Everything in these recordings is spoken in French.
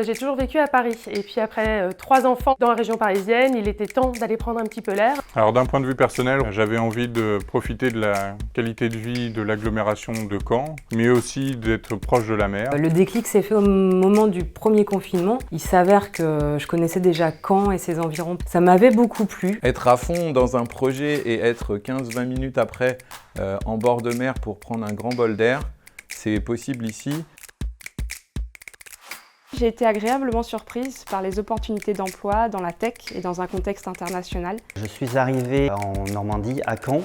J'ai toujours vécu à Paris et puis après 3 enfants dans la région parisienne, il était temps d'aller prendre un petit peu l'air. Alors d'un point de vue personnel, j'avais envie de profiter de la qualité de vie de l'agglomération de Caen, mais aussi d'être proche de la mer. Le déclic s'est fait au moment du premier confinement. Il s'avère que je connaissais déjà Caen et ses environs. Ça m'avait beaucoup plu. Être à fond dans un projet et être 15-20 minutes après en bord de mer pour prendre un grand bol d'air, c'est possible ici. J'ai été agréablement surprise par les opportunités d'emploi dans la tech et dans un contexte international. Je suis arrivé en Normandie, à Caen,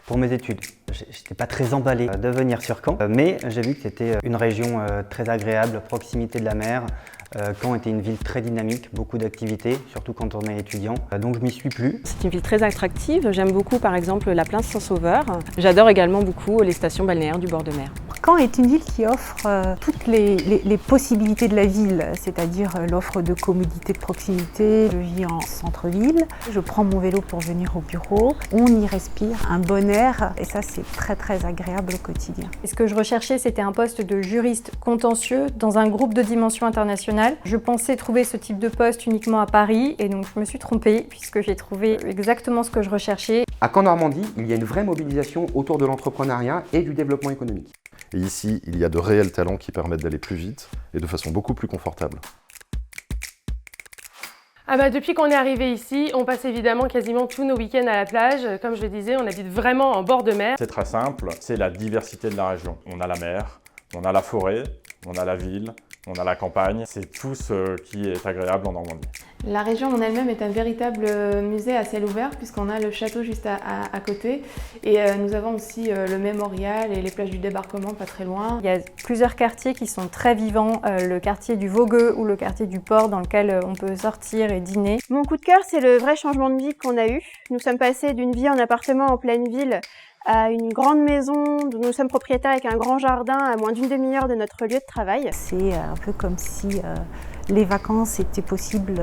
pour mes études. Je n'étais pas très emballé de venir sur Caen, mais j'ai vu que c'était une région très agréable, proximité de la mer. Caen était une ville très dynamique, beaucoup d'activités, surtout quand on est étudiant, donc je m'y suis plu. C'est une ville très attractive. J'aime beaucoup par exemple la Plaine Saint-Sauveur. J'adore également beaucoup les stations balnéaires du bord de mer. Caen est une ville qui offre toutes les possibilités de la ville, c'est-à-dire l'offre de commodité de proximité. Je vis en centre-ville, je prends mon vélo pour venir au bureau, on y respire un bon air et ça c'est très très agréable au quotidien. Et ce que je recherchais, c'était un poste de juriste contentieux dans un groupe de dimension internationale. Je pensais trouver ce type de poste uniquement à Paris et donc je me suis trompée puisque j'ai trouvé exactement ce que je recherchais. À Caen Normandie, il y a une vraie mobilisation autour de l'entrepreneuriat et du développement économique. Et ici, il y a de réels talents qui permettent d'aller plus vite et de façon beaucoup plus confortable. Depuis qu'on est arrivé ici, on passe évidemment quasiment tous nos week-ends à la plage. Comme je le disais, on habite vraiment en bord de mer. C'est très simple, c'est la diversité de la région. On a la mer, on a la forêt, on a la ville, on a la campagne. C'est tout ce qui est agréable en Normandie. La région en elle-même est un véritable musée à ciel ouvert puisqu'on a le château juste à côté et nous avons aussi le mémorial et les plages du débarquement pas très loin. Il y a plusieurs quartiers qui sont très vivants, le quartier du Vogueux ou le quartier du Port dans lequel on peut sortir et dîner. Mon coup de cœur, c'est le vrai changement de vie qu'on a eu. Nous sommes passés d'une vie en appartement en pleine ville à une grande maison dont nous sommes propriétaires avec un grand jardin à moins d'une demi-heure de notre lieu de travail. C'est un peu comme si les vacances étaient possibles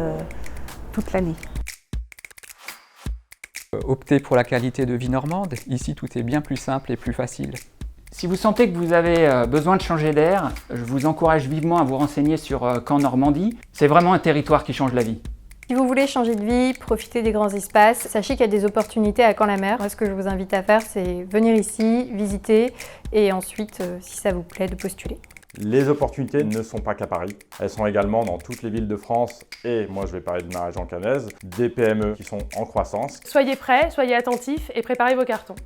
toute l'année. Optez pour la qualité de vie normande. Ici, tout est bien plus simple et plus facile. Si vous sentez que vous avez besoin de changer d'air, je vous encourage vivement à vous renseigner sur Caen Normandie. C'est vraiment un territoire qui change la vie. Si vous voulez changer de vie, profiter des grands espaces, sachez qu'il y a des opportunités à Caen-la-Mer. Moi, ce que je vous invite à faire, c'est venir ici, visiter et ensuite, si ça vous plaît, de postuler. Les opportunités ne sont pas qu'à Paris. Elles sont également dans toutes les villes de France et moi je vais parler de ma région caennaise, des PME qui sont en croissance. Soyez prêts, soyez attentifs et préparez vos cartons.